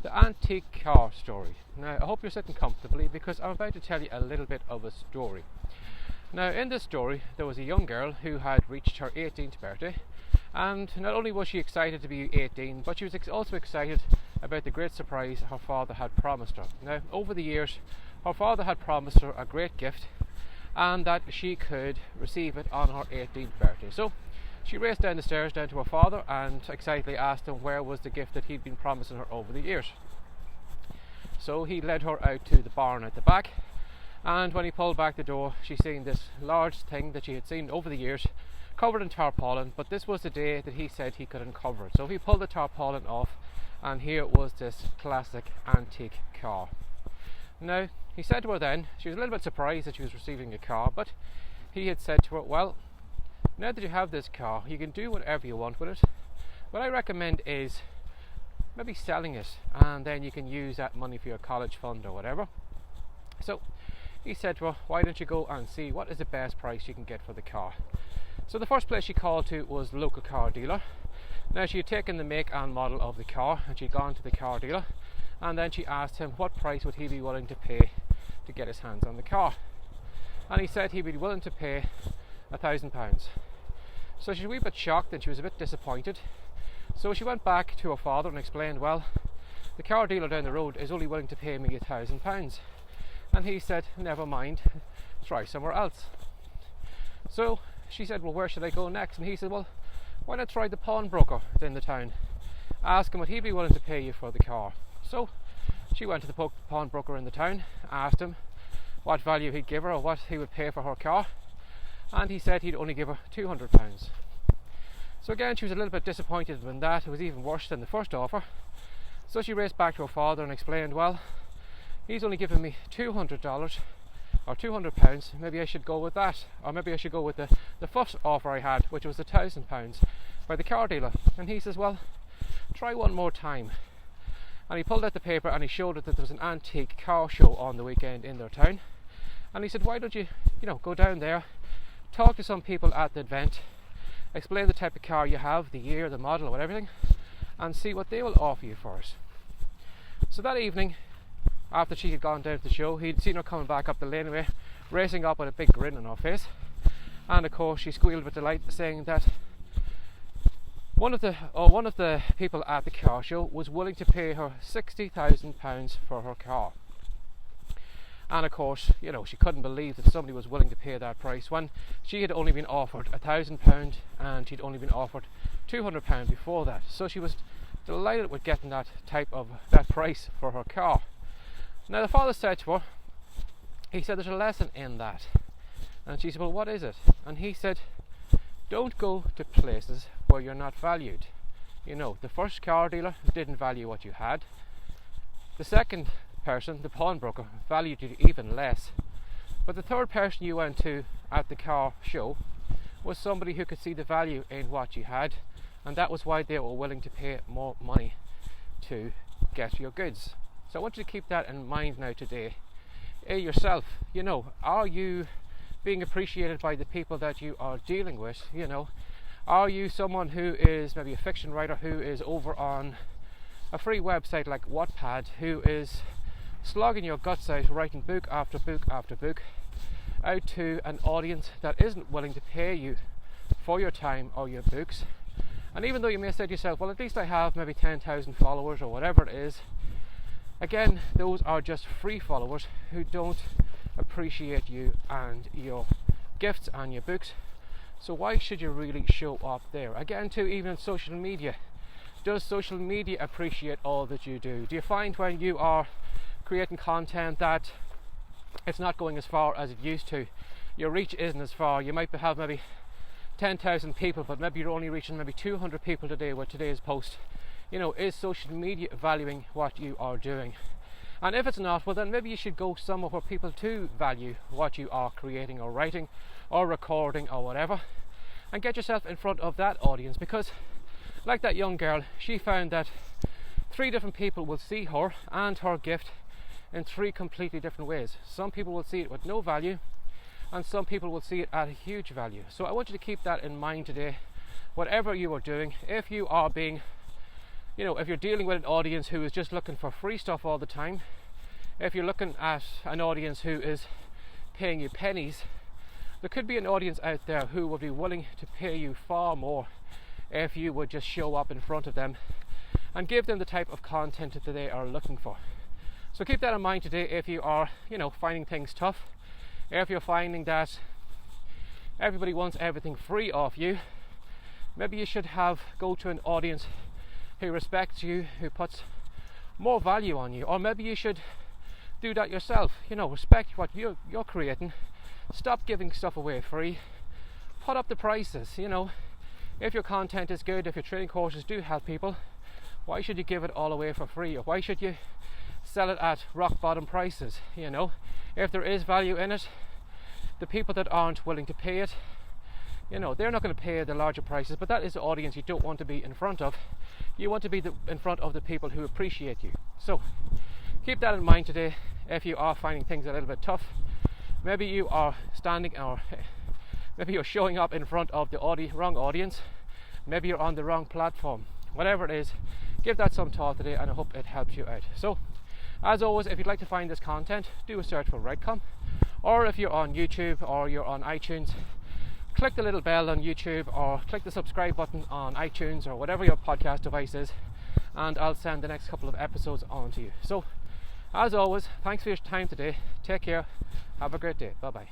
The antique car story. Now, I hope you're sitting comfortably because I'm about to tell you a little bit of a story. Now, in this story, there was a young girl who had reached her 18th birthday, and not only was she excited to be 18, but she was also excited about the great surprise her father had promised her. Now, over the years, her father had promised her a great gift, and that she could receive it on her 18th birthday. So she raced down the stairs down to her father and excitedly asked him where was the gift that he'd been promising her over the years. So he led her out to the barn at the back, and when he pulled back the door, she seen this large thing that she had seen over the years covered in tarpaulin, but this was the day that he said he could uncover it. So he pulled the tarpaulin off, and here was this classic antique car. Now, he said to her then, she was a little bit surprised that she was receiving a car, but he had said to her, well, now that you have this car, you can do whatever you want with it. What I recommend is maybe selling it, and then you can use that money for your college fund or whatever. So he said to her, why don't you go and see what is the best price you can get for the car. So the first place she called to was the local car dealer. Now, she had taken the make and model of the car, and she'd gone to the car dealer, and then she asked him what price would he be willing to pay to get his hands on the car. And he said he'd be willing to pay £1,000. So she was a wee bit shocked and she was a bit disappointed. So she went back to her father and explained, well, the car dealer down the road is only willing to pay me £1,000. And he said, never mind, try somewhere else. So she said, well, where should I go next? And he said, well, why not try the pawnbroker in the town? Ask him what he'd be willing to pay you for the car. So she went to the pawnbroker in the town, asked him what value he'd give her or what he would pay for her car, and he said he'd only give her £200. So again, she was a little bit disappointed when that. It was even worse than the first offer. So she raced back to her father and explained, well, he's only given me $200 or £200, maybe I should go with that, or maybe I should go with the first offer I had, which was £1,000 by the car dealer. And he says, well, try one more time. And he pulled out the paper and he showed it that there was an antique car show on the weekend in their town. And he said, why don't you go down there, talk to some people at the event, explain the type of car you have, the year, the model, or everything, and see what they will offer you for it. So that evening, after she had gone down to the show, he'd seen her coming back up the laneway, racing up with a big grin on her face. And of course, she squealed with delight, saying that one of the people at the car show was willing to pay her £60,000 for her car. And of course, she couldn't believe that somebody was willing to pay that price when she had only been offered £1,000 and she'd only been offered £200 before that. So she was delighted with getting that price for her car. Now, the father said to her, he said, there's a lesson in that. And she said, well, what is it? And he said, don't go to places where you're not valued. The first car dealer didn't value what you had. The second person, the pawnbroker, valued you even less. But the third person you went to at the car show was somebody who could see the value in what you had, and that was why they were willing to pay more money to get your goods. So I want you to keep that in mind now today. Yourself, are you being appreciated by the people that you are dealing with? Are you someone who is maybe a fiction writer who is over on a free website like Wattpad, who is slogging your guts out, writing book after book after book out to an audience that isn't willing to pay you for your time or your books? And even though you may say to yourself, well, at least I have maybe 10,000 followers or whatever it is, again, those are just free followers who don't appreciate you and your gifts and your books. So why should you really show up there? Again, too, even on social media, does social media appreciate all that you do? Do you find when you are creating content that it's not going as far as it used to? Your reach isn't as far. You might have maybe 10,000 people, but maybe you're only reaching maybe 200 people today with today's post. Is social media valuing what you are doing? And if it's not, well, then maybe you should go somewhere where people do value what you are creating or writing or recording or whatever, and get yourself in front of that audience. Because like that young girl, she found that 3 different people will see her and her gift in 3 completely different ways. Some people will see it with no value, and some people will see it at a huge value. So I want you to keep that in mind today. Whatever you are doing, if you are being if you're dealing with an audience who is just looking for free stuff all the time, if you're looking at an audience who is paying you pennies, there could be an audience out there who would be willing to pay you far more if you would just show up in front of them and give them the type of content that they are looking for. So keep that in mind today if you are, finding things tough. If you're finding that everybody wants everything free off you, maybe you should go to an audience who respects you, who puts more value on you. Or maybe you should do that yourself. Respect what you're creating. Stop giving stuff away free. Put up the prices. If your content is good, if your training courses do help people, why should you give it all away for free? Or why should you sell it at rock bottom prices? If there is value in it, the people that aren't willing to pay it, they're not going to pay the larger prices, but that is the audience you don't want to be in front of. You want to be in front of the people who appreciate you. So keep that in mind today if you are finding things a little bit tough. Maybe you are maybe you're showing up in front of the wrong audience. Maybe you're on the wrong platform. Whatever it is, give that some thought today, and I hope it helps you out. So, as always, if you'd like to find this content, do a search for WriteCome. Or if you're on YouTube or you're on iTunes, click the little bell on YouTube or click the subscribe button on iTunes or whatever your podcast device is, and I'll send the next couple of episodes on to you. So, as always, thanks for your time today. Take care. Have a great day. Bye-bye.